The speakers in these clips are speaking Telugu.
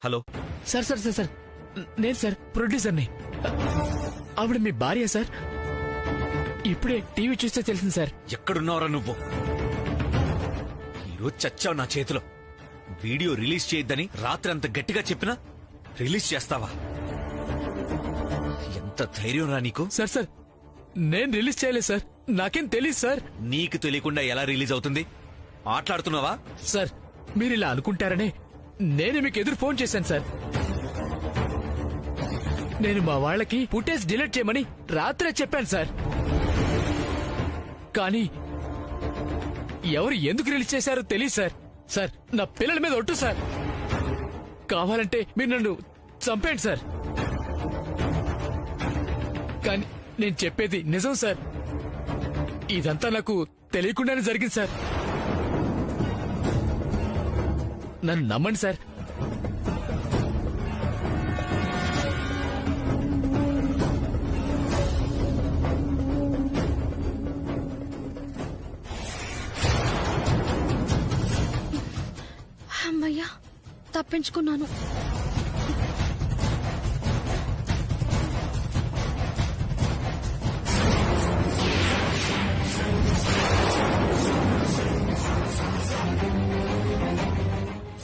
Hello sir sir sir sir నేను సార్ ప్రొడ్యూసర్ని. ఆవిడ మీ భార్య సార్. ఇప్పుడే టీవీ చూస్తే తెలిసింది సార్. ఎక్కడున్నావురా నువ్వు? ఈరోజు చచ్చావు నా చేతిలో. వీడియో రిలీజ్ చేయొద్దని రాత్రి అంత గట్టిగా చెప్పినా రిలీజ్ చేస్తావా? ఎంత ధైర్యం రా నీకు? సార్ సార్ నేను రిలీజ్ చేయలేదు సార్. నాకేం తెలియదు సార్. నీకు తెలియకుండా ఎలా రిలీజ్ అవుతుంది? ఆటలాడుతున్నావా? సార్ మీరు ఇలా అనుకుంటారనే నేను మీకు ఎదురు ఫోన్ చేశాను సార్. నేను మా వాళ్ళకి ఫుటేజ్ డిలీట్ చేయమని రాత్రే చెప్పాను సార్. కానీ ఎవరు ఎందుకు రిలీజ్ చేశారో తెలియదు సార్. సార్ నా పిల్లల మీద ఒట్టు సార్. కావాలంటే మీరు నన్ను చంపేయండి సార్. కానీ నేను చెప్పేది నిజం సార్. ఇదంతా నాకు తెలియకుండానే జరిగింది సార్. నన్ను నమ్మండి సార్. అమ్మయ్యా, తప్పించుకున్నాను.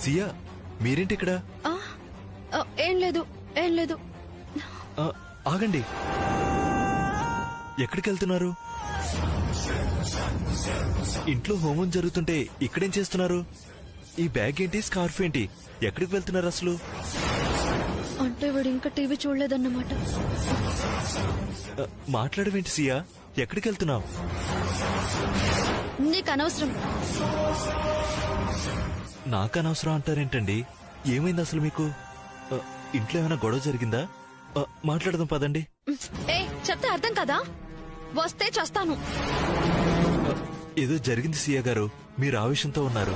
సియా, మీరేంటి ఇక్కడ? ఏం లేదు, ఏం లేదు. ఆగండి, ఎక్కడికి వెళ్తున్నారు? ఇంట్లో హోమం జరుగుతుంటే ఇక్కడేం చేస్తున్నారు? ఈ బ్యాగ్ ఏంటి, స్కార్ఫ్ ఏంటి? ఎక్కడికి వెళ్తున్నారు అసలు? అంటే వాడు ఇంకా టీవీ చూడలేదన్నమాట. మాట్లాడవేంటి సియా? ఎక్కడికి వెళ్తున్నావు? నీకు అనవసరం. నాకు అనవసరం అంటారేంటండి? ఏమైంది అసలు మీకు? ఇంట్లో ఏమైనా గొడవ జరిగిందా? మాట్లాడదాం పదండి. ఏ చెప్తే అర్థం కదా? వస్తే చేస్తాను. ఏదో జరిగింది సియా గారు, మీరు ఆవేశంతో ఉన్నారు.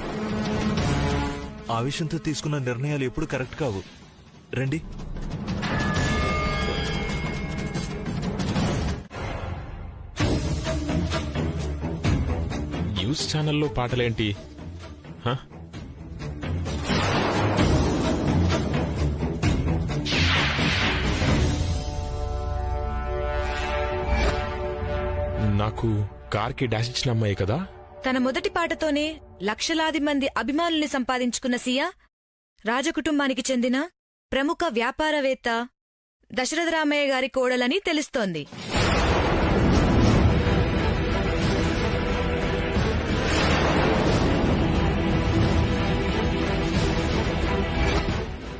ఆవేశంతో తీసుకున్న నిర్ణయాలు ఎప్పుడు కరెక్ట్ కావు. రండి. న్యూస్ ఛానల్లో పాటలేంటి? నాకు కార్కి డాష్ ఇచ్చిన అమ్మాయి కదా? తన మొదటి పాటతోనే లక్షలాది మంది అభిమానుల్ని సంపాదించుకున్న సియా రాజకుటుంబానికి చెందిన ప్రముఖ వ్యాపారవేత్త దశరథ రామయ్య గారి కోడలని తెలుస్తోంది.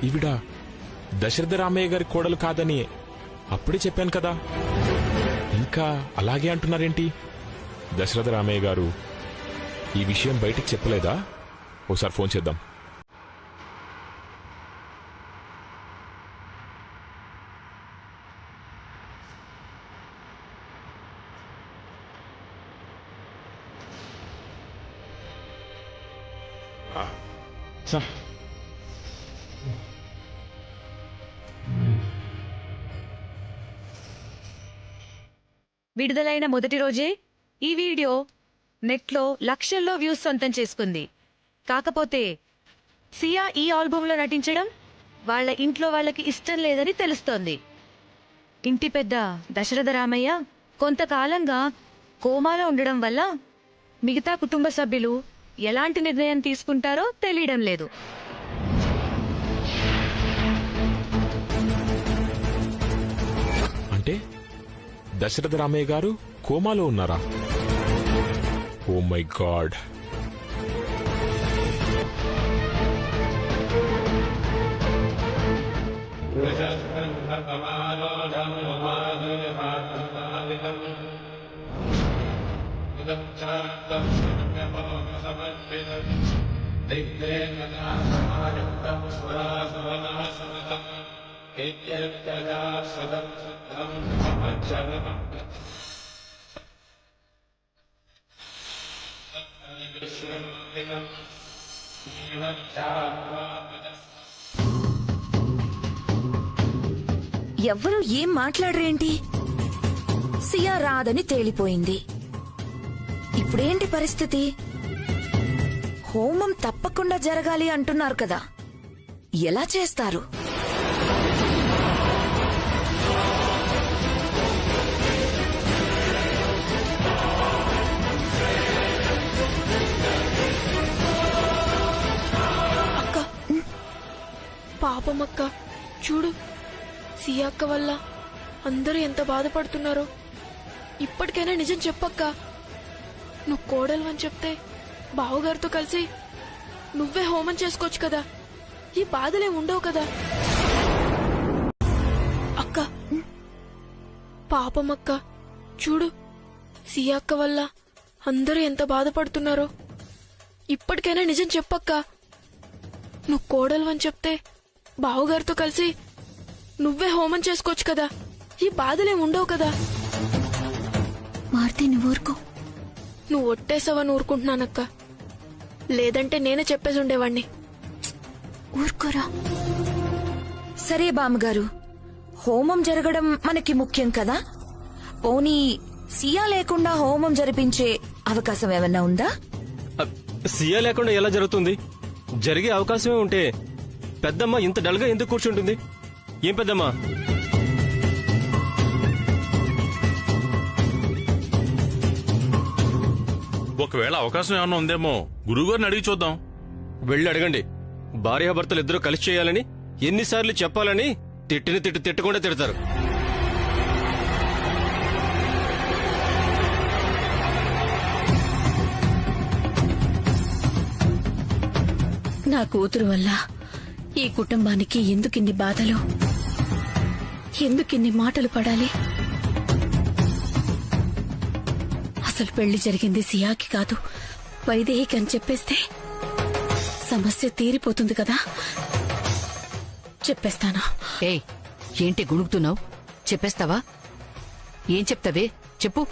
ఈవిడ దశరథ రామయ్య గారి కోడలు కాదని అప్పుడే చెప్పాను కదా, ఇంకా అలాగే అంటున్నారేంటి? దశరథ రామయ్య గారు ఈ విషయం బయటికి చెప్పలేదా? ఓసారి ఫోన్ చేద్దాం. విడుదలైన మొదటి రోజే ఈ వీడియో నెట్లో లక్షల్లో వ్యూస్ సొంతం చేసుకుంది. కాకపోతే సియా ఈ ఆల్బంలో నటించడం వాళ్ళ ఇంట్లో వాళ్ళకి ఇష్టం లేదని తెలుస్తోంది. ఇంటి పెద్ద దశరథ రామయ్య కొంతకాలంగా కోమాలో ఉండడం వల్ల మిగతా కుటుంబ సభ్యులు ఎలాంటి నిర్ణయం తీసుకుంటారో తెలియడం లేదు. అంటే దశరథ రామయ్య గారు కోమాలో ఉన్నారా? Oh my god. ఎవ్వరూ ఏం మాట్లాడరేంటి? సియా రాదని తేలిపోయింది. ఇప్పుడేంటి పరిస్థితి? హోమం తప్పకుండా జరగాలి అంటున్నారు కదా, ఎలా చేస్తారు? అక్క పాపమక్క, చూడు సియా అక్క వల్ల అందరూ ఎంత బాధపడుతున్నారో. ఇప్పటికైనా నిజం చెప్పక్క. నువ్వు కోడలు అని చెప్తే బావగారితో కలిసి నువ్వే హోమం చేసుకోవచ్చు కదా. ఈ బాధలే ఉండవు కదా. అక్క పాపమక్క, చూడు సియా అక్క వల్ల అందరూ ఎంత బాధపడుతున్నారో. ఇప్పటికైనా నిజం చెప్పక్క. నువ్వు కోడలు అని చెప్తే బావగారితో కలిసి నువ్వే హోమం చేసుకోవచ్చు కదా. ఈ బాధలే ఉండవు కదా. మారుతి, నువ్వు ఊరుకో. నువ్వు ఒట్టేసావని ఊరుకుంటున్నానక్క. లేదంటే నేనే చెప్పేసి ఉండేవాణ్ణి. ఊరుకోరా. సరే బామ్మగారు, హోమం జరగడం మనకి ముఖ్యం కదా. పోనీ సియా లేకుండా హోమం జరిపించే అవకాశం ఏమన్నా ఉందా? సియా లేకుండా ఎలా జరుగుతుంది? జరిగే అవకాశమే ఉంటే పెద్దమ్మ ఇంత డల్గా ఎందుకు కూర్చుంటుంది? ఏం పెద్దమ్మా? ఒకవేళ అవకాశం ఏమన్నా ఉందేమో గురువుగారిని అడిగి చూద్దాం. వెళ్ళి అడగండి. భార్యాభర్తలు ఇద్దరు కలిసి చేయాలని ఎన్నిసార్లు చెప్పాలని తిట్టిన తిట్టకుండా తిడతారు. నా కూతురు వల్ల ఈ కుటుంబానికి ఎందుకిన్ని బాధలు, ఎందుకిన్ని మాటలు పడాలి? అసలు పెళ్లి జరిగింది సియాకి కాదు, వైదేహికి అని చెప్పేస్తే సమస్య తీరిపోతుంది కదా. చెప్పేస్తాను. ఏయ్, ఏంటి గుణుకుతున్నావు? చెప్పేస్తావా? ఏం చెప్తావే? చెప్పు,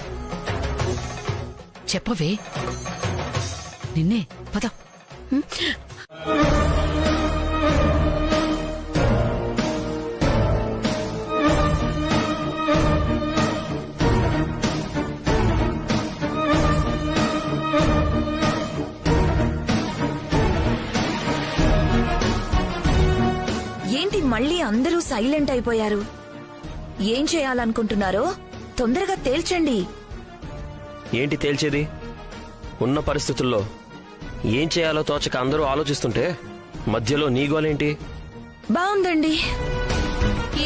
చెప్పవే. నిన్నే పద. ఏంటి మళ్ళీ అందరూ సైలెంట్ అయిపోయారు? ఏం చేయాలనుకుంటున్నారో తొందరగా తేల్చండి. ఏంటి తేల్చేది? ఉన్న పరిస్థితుల్లో ఏం చేయాలో తోచక అందరూ ఆలోచిస్తుంటే మధ్యలో నీ గోలేంటి? బావుందండి.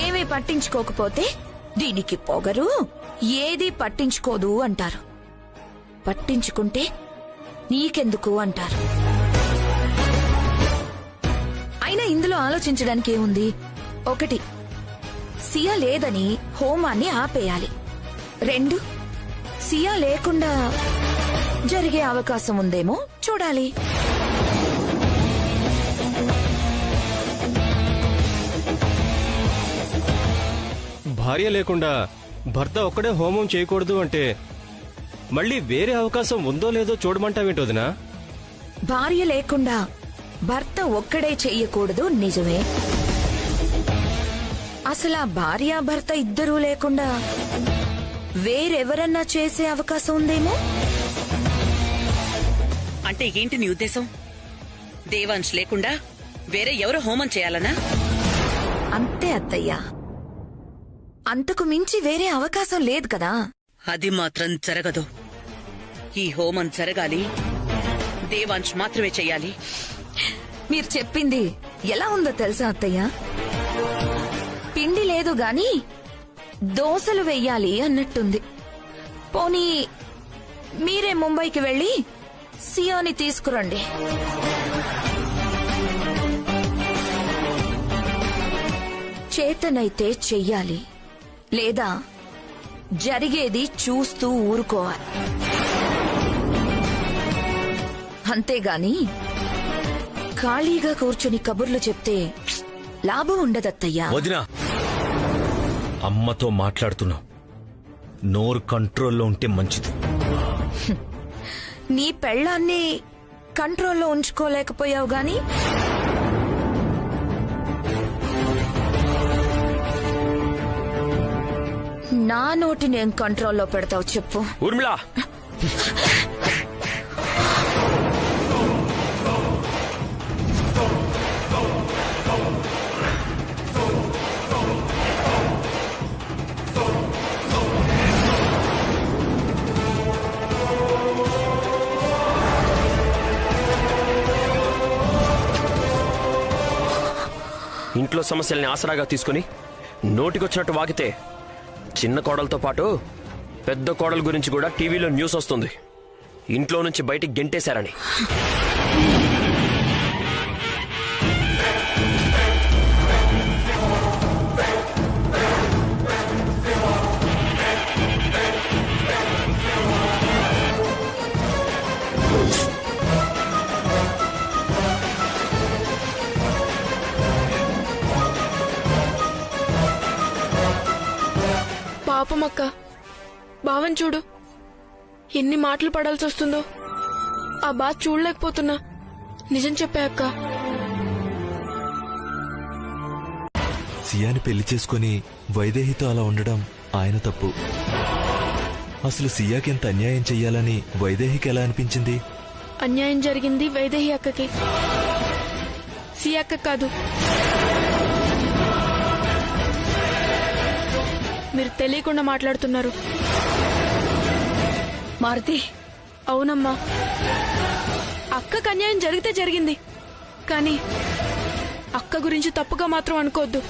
ఏమీ పట్టించుకోకపోతే దీనికి పొగరు, ఏది పట్టించుకోదు అంటారు. పట్టించుకుంటే నీకెందుకు అంటారు. అయినా ఇందులో ఆలోచించడానికి ఏముంది? 1, సియా లేదని హోమాన్ని ఆపేయాలి. 2, సియా లేకుండా జరిగే అవకాశం ఉందేమో చూడాలి. భార్య లేకుండా భర్త ఒక్కడే హోమం చేయకూడదు అంటే మళ్ళీ వేరే అవకాశం ఉందో లేదో చూడమంటావేంటోదినా? భార్య లేకుండా భర్త ఒక్కడే చెయ్యకూడదు, నిజమే. అసలు ఆ భార్యాభర్త ఇద్దరూ లేకుండా వేరెవరన్నా చేసే అవకాశం ఉందేమో. అంటే ఏంటి నీ ఉద్దేశం? దేవాంశ్ లేకుండా వేరే ఎవరో హోమం చేయాలనా? అంతే అత్తయ్యా. అంతకు మించి వేరే అవకాశం లేదు కదా. అది మాత్రం జరగదు. ఈ హోమం జరగాలి, దేవాంశ్ మాత్రమే చెయ్యాలి. మీరు చెప్పింది ఎలా ఉందో తెలుసా అత్తయ్య? పిండి లేదు గాని దోసలు వెయ్యాలి అన్నట్టుంది. పోనీ మీరే ముంబైకి వెళ్లి సియాని తీసుకురండి. చేతనైతే చెయ్యాలి, లేదా జరిగేది చూస్తూ ఊరుకోవాలి. అంతేగాని ఖాళీగా కూర్చుని కబుర్లు చెప్తే లాభం ఉండదత్తయ్యా. వదినా, అమ్మతో మాట్లాడుతున్నావు, నోరు కంట్రోల్లో ఉంటే మంచిది. నీ పెళ్ళాన్ని కంట్రోల్లో ఉంచుకోలేకపోయావు గాని నా నోటి నేను కంట్రోల్లో పెడతావు చెప్పు. ఊర్మిళా, ఇంట్లో సమస్యల్ని ఆసరాగా తీసుకుని నోటికొచ్చినట్టు వాగితే చిన్న కోడలతో పాటు పెద్ద కోడల గురించి కూడా టీవీలో న్యూస్ వస్తుంది. ఇంట్లో నుంచి బయటికి గెంటేశారని. పాపమక్క, బావని చూడు, ఎన్ని మాటలు పడాల్సి వస్తుందో. ఆ బాధ చూడలేకపోతున్నా. నిజం చెప్పే అక్క. సియాని పెళ్లి చేసుకుని వైదేహితో అలా ఉండడం ఆయన తప్పు. అసలు సియాకి ఎంత అన్యాయం చెయ్యాలని వైదేహికి ఎలా అనిపించింది? అన్యాయం జరిగింది వైదేహి అక్కకి, సియా అక్క కాదు. మీరు తెలియకుండా మాట్లాడుతున్నారు. మారుతి, అవునమ్మా, అక్కకు అన్యాయం జరిగితే జరిగింది, కానీ అక్క గురించి తప్పుగా మాత్రం అనుకోవద్దు.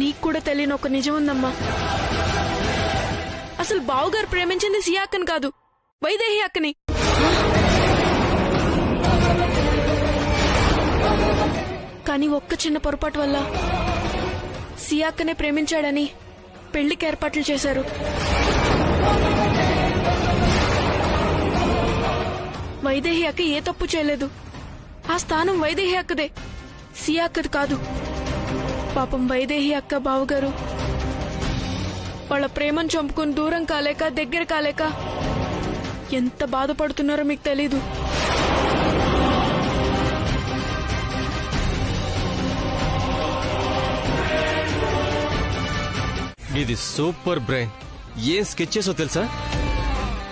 నీకు కూడా తెలియని ఒక నిజం ఉందమ్మా. అసలు బావుగారు ప్రేమించింది సియా అక్కని కాదు, వైదేహి అక్కని. కానీ ఒక్క చిన్న పొరపాటు వల్ల సియా అక్కనే ప్రేమించాడని పెళ్లికి ఏర్పాట్లు చేశారు. వైదేహి అక్క ఏ తప్పు చేయలేదు. ఆ స్థానం వైదేహి అక్కదే, సియా అక్కది కాదు. పాపం వైదేహి అక్క బావగారు వాళ్ళ ప్రేమను చంపుకుని దూరం కాలేక దగ్గర కాలేక ఎంత బాధపడుతున్నారో మీకు తెలీదు. ఇది సూపర్ బ్రెయిన్. ఏం స్కెచ్ చేసో తెలుసా?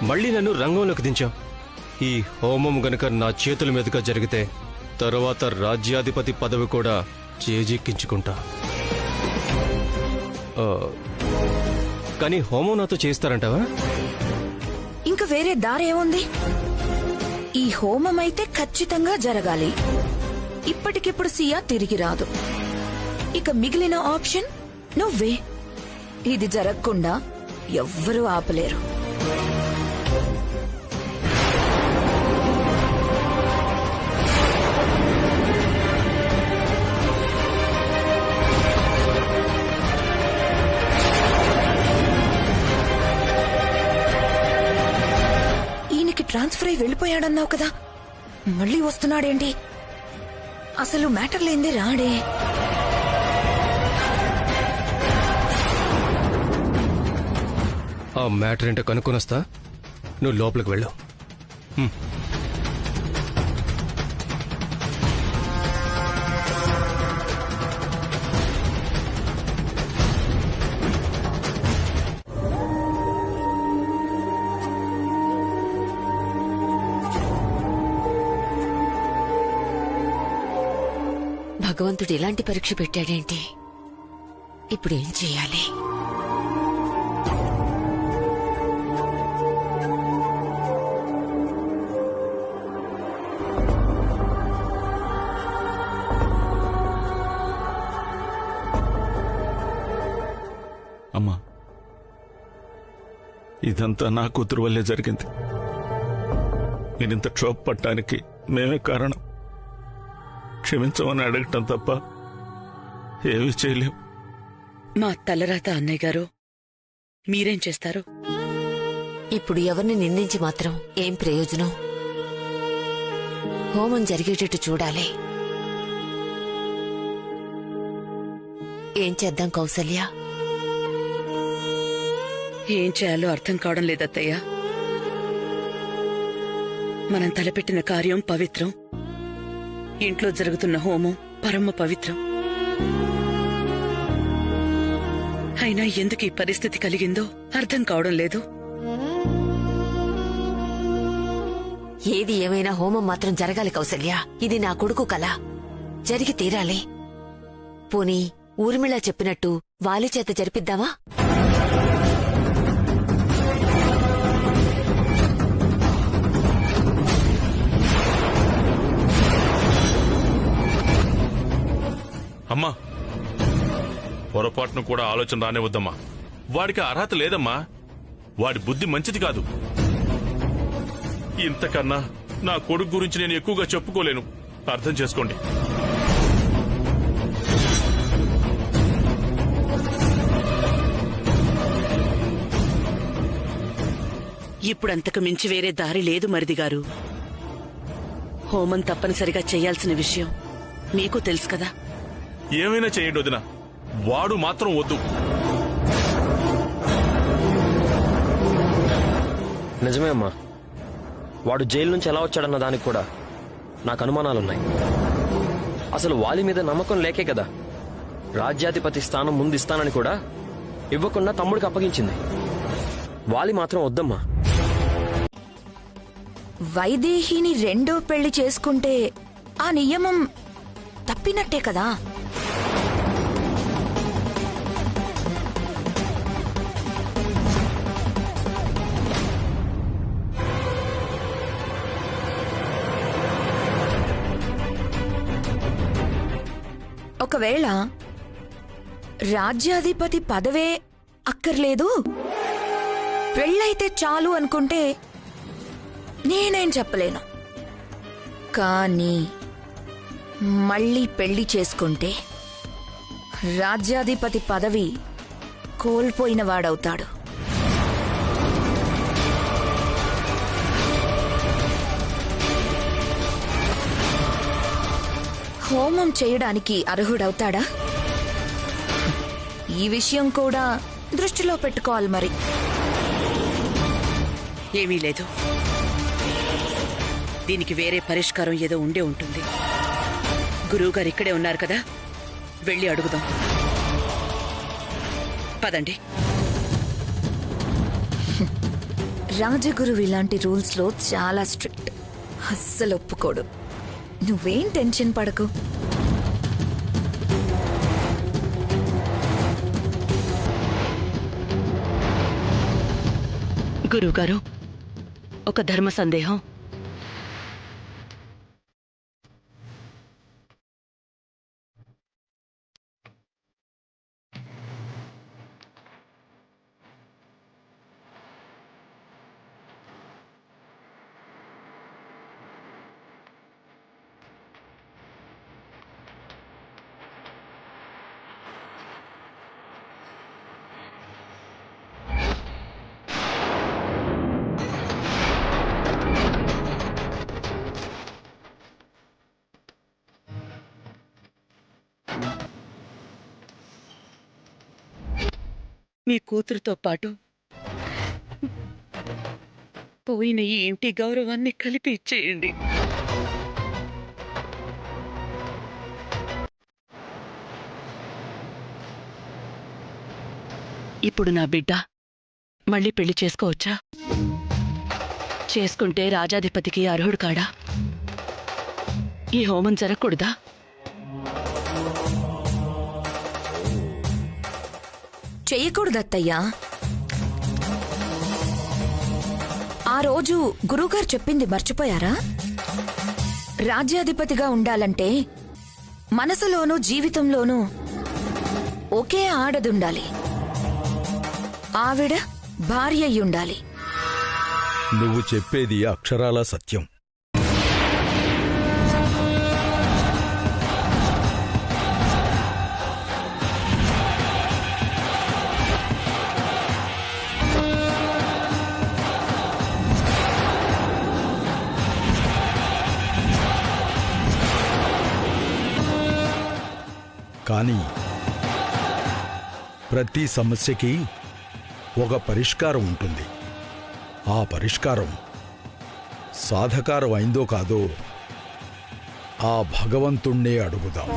మళ్ళీ నన్ను రంగంలోకి దించాం. ఈ హోమం గనక నా చేతుల మీదుగా జరిగితే తరువాత రాజ్యాధిపతి పదవి కూడా చేజిక్కించుకుంటా. కానీ హోమం నాతో చేస్తారంటావా? ఇంకా వేరే దారేముంది? ఈ హోమం అయితే ఖచ్చితంగా జరగాలి. ఇప్పటికిప్పుడు సియా తిరిగి రాదు. ఇక మిగిలిన ఆప్షన్ నువ్వే. ఇది జరగకుండా ఎవ్వరూ ఆపలేరు. ఈయనకి ట్రాన్స్ఫర్ అయి వెళ్ళిపోయాడన్నావు కదా, మళ్ళీ వస్తున్నాడేంటి? అసలు మ్యాటర్ లేందే రాడే. ఆ మ్యాటర్ ఏంటో కనుక్కొనొస్తా. నువ్వు లోపలికి వెళ్ళు. భగవంతుడు ఇలాంటి పరీక్ష పెట్టాడేంటి? ఇప్పుడేం చెయ్యాలి? అమ్మా, ఇదంతా నా కూతురు వల్లే జరిగింది. నేనింత క్షోభ పట్టడానికి మేమే కారణం. క్షమించమని అడగటం తప్ప ఏమీ చేయలేం. మా తలరాత అన్నయ్య గారు, మీరేం చేస్తారు? ఇప్పుడు ఎవరిని నిందించి మాత్రం ఏం ప్రయోజనం? హోమం జరిగేటట్టు చూడాలి. ఏం చేద్దాం కౌసల్య? ఏం చేయాలో అర్థం కావడం లేదత్తయ్యా. మనం తలపెట్టిన కార్యం పవిత్రం, ఇంట్లో జరుగుతున్న హోమం పరమ పవిత్రం. అయినా ఎందుకు ఈ పరిస్థితి కలిగిందో అర్థం కావడం లేదు. ఏది ఏమైనా హోమం మాత్రం జరగాలి కౌసల్య. ఇది నా కొడుకు కల, జరిగి తీరాలి. పోనీ ఊర్మిళ చెప్పినట్టు వాలి చేత జరిపిద్దామా? అమ్మా పొరపాటును కూడా ఆలోచన రానివద్దమ్మా. వాడికి అర్హత లేదమ్మా. వాడి బుద్ధి మంచిది కాదు. ఇంతకన్నా నా కొడుకు గురించి నేను ఎక్కువగా చెప్పుకోలేను. అర్థం చేసుకోండి. ఇప్పుడంతకు మించి వేరే దారి లేదు మరిది గారు. హోమం తప్పనిసరిగా చేయాల్సిన విషయం మీకు తెలుసు కదా. ఏమైనా చేయండి వదినా, వాడు మాత్రం వద్దు. నిజమే అమ్మా. వాడు జైలు నుంచి ఎలా వచ్చాడన్న దానికి కూడా నాకు అనుమానాలున్నాయి. అసలు వాలి మీద నమ్మకం లేకే కదా రాజ్యాధిపతి స్థానం ముందు ఇస్తానని కూడా ఇవ్వకుండా తమ్ముడికి అప్పగించింది. వాలి మాత్రం వద్దమ్మా. వైదేహిని రెండో పెళ్లి చేసుకుంటే ఆ నియమం తప్పినట్టే కదా. ఒకవేళ రాజ్యాధిపతి పదవే అక్కర్లేదు, పెళ్ళైతే చాలు అనుకుంటే నేనేం చెప్పలేను. కానీ మళ్ళీ పెళ్లి చేసుకుంటే రాజ్యాధిపతి పదవి కోల్పోయిన వాడవుతాడు. హోమం చేయడానికి అర్హుడవుతాడా? ఈ విషయం కూడా దృష్టిలో పెట్టుకోవాలి. మరి ఏమీ లేదు. దీనికి వేరే పరిష్కారం ఏదో ఉండే ఉంటుంది. గురువుగారు ఇక్కడే ఉన్నారు కదా, వెళ్ళి అడుగుదాం. పదండి. రాజగురువు ఇలాంటి రూల్స్ లో చాలా స్ట్రిక్ట్. అస్సలు ఒప్పుకోడు. నువ్వేం టెన్షన్ పడకు. గురువుగారు, ఒక ధర్మ సందేహం. మీ కూతురుతో పాటు పోయిన ఈ ఇంటి గౌరవాన్ని కలిపి ఇచ్చేయండి. ఇప్పుడు నా బిడ్డ మళ్ళీ పెళ్లి చేసుకోవచ్చా? చేసుకుంటే రాజాధిపతికి అర్హుడు కాడా? ఈ హోమం జరగకూడదా? చెయ్యకూడదత్తయ్యా. ఆ రోజు గురువుగారు చెప్పింది మర్చిపోయారా? రాజ్యాధిపతిగా ఉండాలంటే మనసులోనూ జీవితంలోనూ ఒకే ఆడదుండాలి. ఆవిడ భార్య అయ్యుండాలి. నువ్వు చెప్పేది అక్షరాల సత్యం. కానీ ప్రతి సమస్యకి ఒక పరిష్కారం ఉంటుంది. ఆ పరిష్కారం సాధకారం అయిందో కాదో ఆ భగవంతుణ్ణే అడుగుదాం.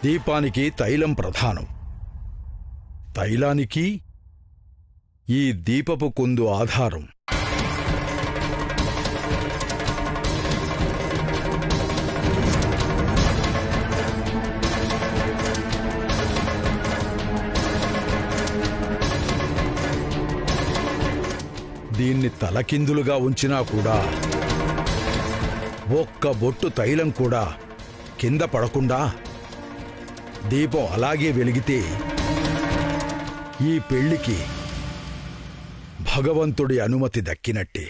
దీపానికి తైలం ప్రధానం. తైలానికి ఈ దీపపు కుందు ఆధారం. దీన్ని తలకిందులుగా ఉంచినా కూడా ఒక్క బొట్టు తైలం కూడా కింద పడకుండా దీపం అలాగే వెలిగితే ఈ పెళ్లికి భగవంతుడి అనుమతి దక్కినట్టే.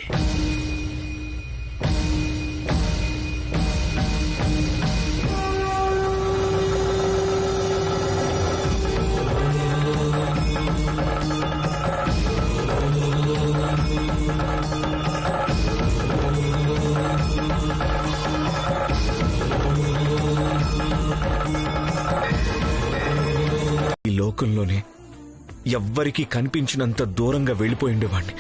ఈ లోకంలోనే ఎవ్వరికీ కనిపించినంత దూరంగా వెళ్ళిపోయిండేవాణ్ణి.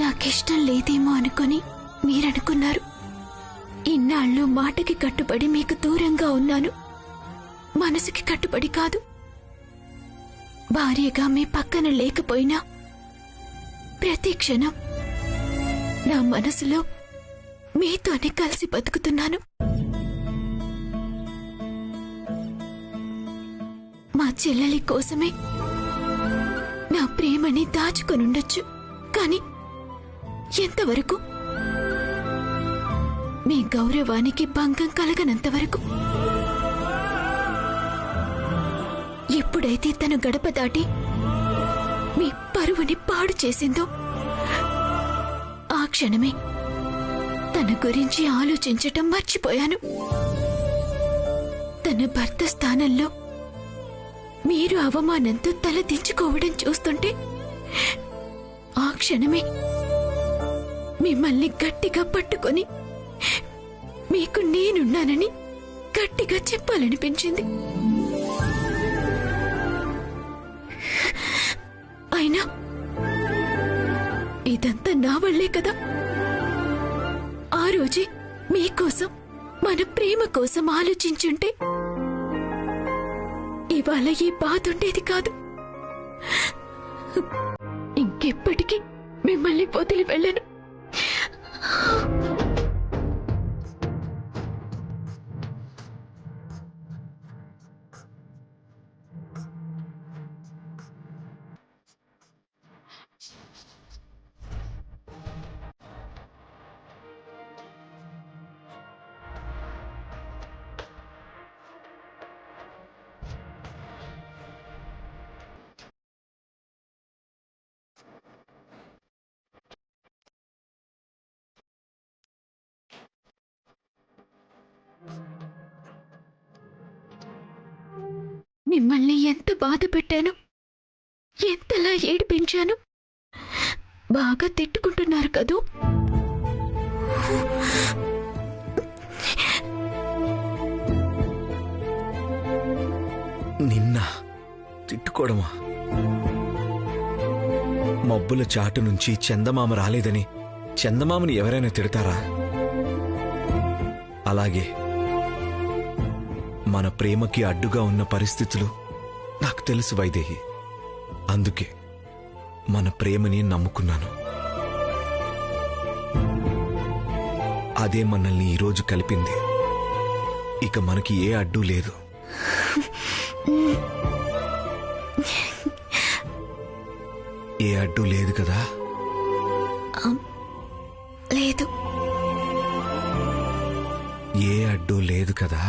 నాకిష్టం లేదేమో అనుకుని మీరనుకున్నారు. ఇన్నాళ్ళు మాటకి కట్టుబడి మీకు దూరంగా ఉన్నాను, మనసుకి కట్టుబడి కాదు. భార్యగా మీ పక్కన లేకపోయినా ప్రతి క్షణం నా మనసులో మీతోనే కలిసి బతుకుతున్నాను. మా చెల్లెలి కోసమే నా ప్రేమని దాచుకొనుండొచ్చు, కాని ఎంతవరకు? మీ గౌరవానికి భంగం కలగనంతవరకు. ఎప్పుడైతే తను గడప దాటి మీ పరువుని పాడు చేసిందో ఆ క్షణమే తన గురించి ఆలోచించటం మర్చిపోయాను. తన భర్త స్థానంలో మీరు అవమానంతో తల దించుకోవడం చూస్తుంటే ఆ క్షణమే మిమ్మల్ని గట్టిగా పట్టుకొని మీకు నేనున్నానని గట్టిగా చెప్పాలనిపించింది. అయినా ఇదంతా నా వల్లే కదా. ఆ రోజే మీకోసం, మన ప్రేమ కోసం ఆలోచించుంటే ఇవాళ ఈ బాధ ఉండేది కాదు. ఇంకెప్పటికీ మిమ్మల్ని వదిలి వెళ్ళను. మిమ్మల్ని ఎంత బాధ పెట్టాను, ఎంతలా ఏడిపించాను. బాగా తిట్టుకుంటున్నారు కదూ. నిన్న తిట్టుకోవడమా? మబ్బుల చాటు నుంచి చందమామ రాలేదని చందమామని ఎవరైనా తిడతారా? అలాగే మన ప్రేమకి అడ్డుగా ఉన్న పరిస్థితులు నాకు తెలుసు వైదేహి. అందుకే మన ప్రేమని నమ్ముకున్నాను. అదే మనల్ని ఈరోజు కలిపింది. ఇక మనకి ఏ అడ్డు లేదు. ఏ అడ్డు లేదు కదా? లేదు. ఏ అడ్డు లేదు కదా?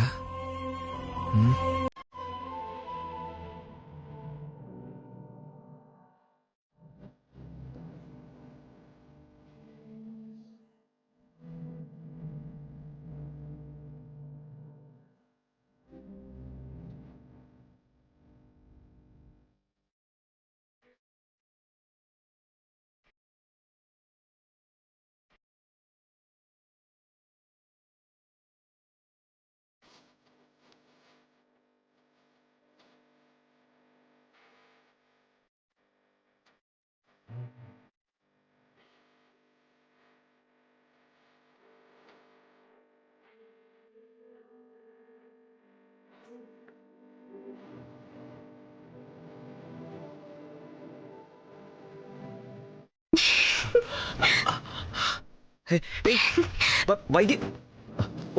వైద్య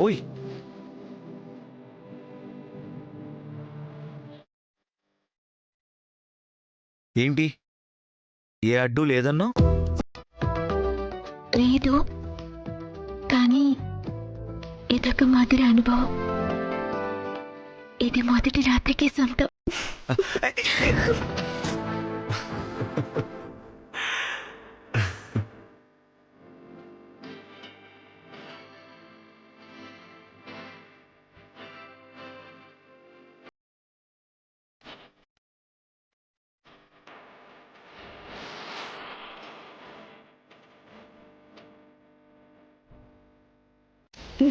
ఓయ్ ఏంటి ఏ అడ్డు లేదన్నా? లేదు, కానీ ఇదొక మధుర అనుభవం. ఇది మొదటి రాత్రికి సొంతం.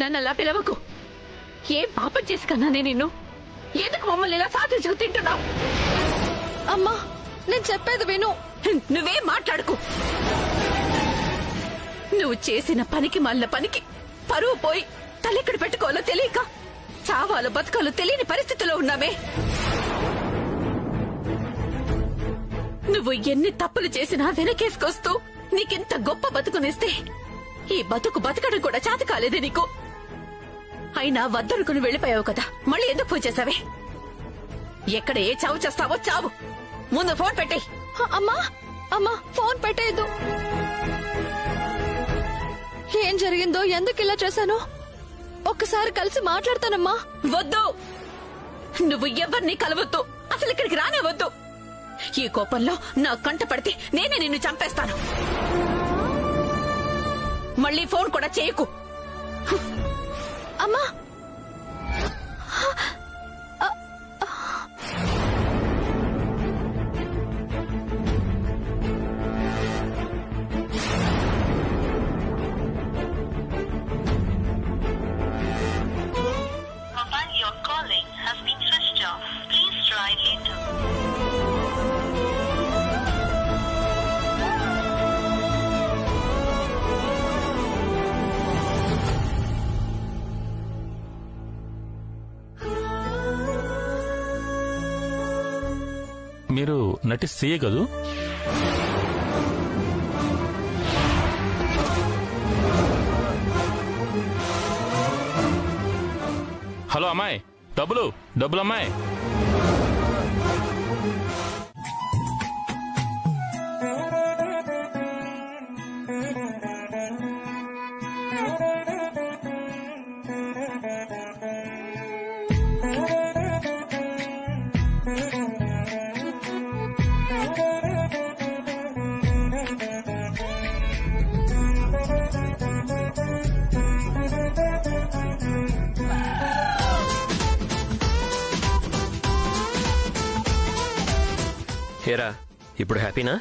నన్ను అలా పిలవకు. ఏం పాపం చేసి కన్నానే నిన్ను? ఎందుకు మమ్మల్ని ఇలా సాధించు తింటున్నావు? అమ్మా, నేను చెప్పేది విను. నువ్వేం మాట్లాడుకు. నువ్వు చేసిన పనికి మళ్ళ పనికి పరువు పోయి తలెక్కడ పెట్టుకోవాలో తెలియక చావాలో బతకాలో తెలియని పరిస్థితిలో ఉన్నామే. నువ్వు ఎన్ని తప్పులు చేసినా వెనకేసుకొస్తూ నీకింత గొప్ప బతుకునిస్తే ఈ బతుకు బతకడం కూడా చేత కాలేదే నీకు. అయినా వద్దనుకుని వెళ్ళిపోయావు కదా, మళ్ళీ ఎందుకు పూజ చేసావే? ఎక్కడ ఏ చావు చేస్తావో చావు. ముందు ఫోన్ పెట్టేయ్. అమ్మా అమ్మా, ఫోన్ పెట్టేయద్దు. ఏం జరిగిందో, ఎందుకు ఇలా చేశాను ఒక్కసారి కలిసి మాట్లాడతానమ్మా. వద్దు, నువ్వు ఎవరిని కలవద్దు, అసలు ఇక్కడికి రానే వద్దు. ఈ కోపంలో నా కంట పడితే నేనే నిన్ను చంపేస్తాను. మళ్ళీ ఫోన్ కూడా చేయకు. అమ్మా, Mobile you're calling has been switched off. Please try later. మీరు నటి సీఏ కదూ? హలో అమ్మాయి, డబ్బులు డబ్బులు అమ్మాయి. హేరా, ఇప్పుడు హ్యాపీనా?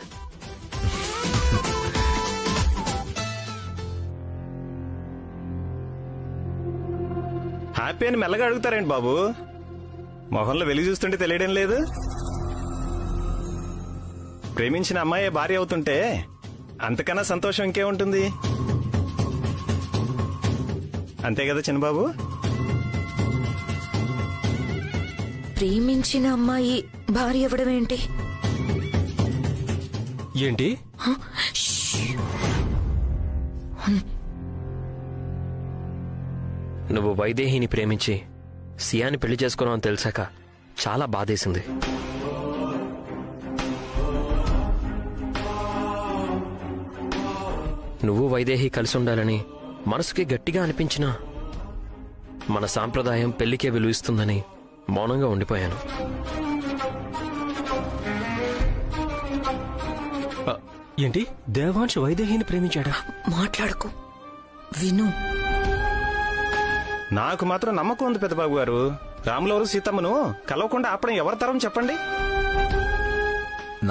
హ్యాపీ అని మెల్లగా అడుగుతారేంటి బాబు? మొహంలో వెలుగు చూస్తుంటే తెలియడం లేదు. ప్రేమించిన అమ్మాయి భార్య అవుతుంటే అంతకన్నా సంతోషం ఇంకే ఉంటుంది. అంతే కదా చిన్నబాబు? ప్రేమించిన అమ్మాయి భార్య అవ్వడం ఏంటి? ఏంటి? నువ్వు వైదేహిని ప్రేమించి సియాని పెళ్లి చేసుకున్నావు అని తెలిసాక చాలా బాధేసింది. నువ్వు వైదేహి కలిసి ఉండాలని మనసుకి గట్టిగా అనిపించినా మన సాంప్రదాయం పెళ్లికే విలువిస్తుందని మౌనంగా ఉండిపోయాను. ఏంటి? దేవాంశ్ వైదేహిని ప్రేమించాడా? మాట్లాడుకో, విను. నాకు మాత్రం నమ్మకం ఉంది పెద్దబాబు గారు. రాములవారు సీతమ్మను కలవకుండా ఆపడం ఎవరి తరం చెప్పండి?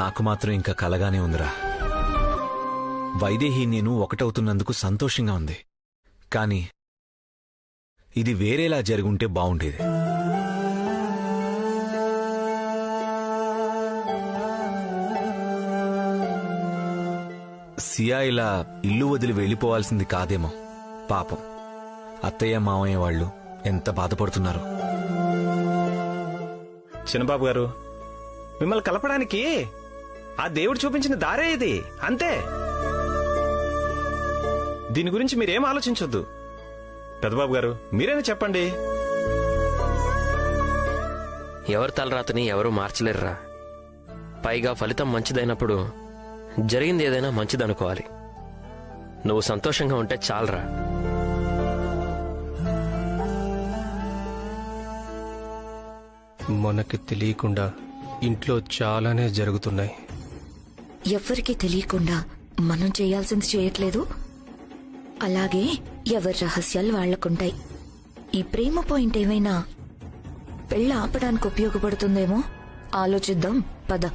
నాకు మాత్రం ఇంకా కలగానే ఉందిరా. వైదేహి నేను ఒకటవుతున్నందుకు సంతోషంగా ఉంది. కాని ఇది వేరేలా జరుగుంటే బావుండేది. సియా ఇలా ఇల్లు వదిలి వెళ్ళిపోవాల్సింది కాదేమో. పాపం అత్తయ్య మావయ్య వాళ్ళు ఎంత బాధపడుతున్నారు. చిన్నబాబు గారు, మిమ్మల్ని కలపడానికి ఆ దేవుడు చూపించిన దారే ఇది, అంతే. దీని గురించి మీరేం ఆలోచించొద్దు. పెద్దబాబు గారు మీరైనా చెప్పండి. ఎవరి తలరాతని ఎవరూ మార్చలేరురా. పైగా ఫలితం మంచిదైనప్పుడు జరిగింది ఏదైనా మంచిదనుకోవాలి. నువ్వు సంతోషంగా ఉంటే చాలరా. మనకి తెలియకుండా ఇంట్లో చాలానే జరుగుతున్నాయి. ఎవ్వరికీ తెలియకుండా మనం చేయాల్సింది చేయట్లేదు. అలాగే ఎవరి రహస్యాలు వాళ్లకుంటాయి. ఈ ప్రేమ పాయింట్ ఏమైనా పెళ్ళి ఆపడానికి ఉపయోగపడుతుందేమో ఆలోచిద్దాం పద.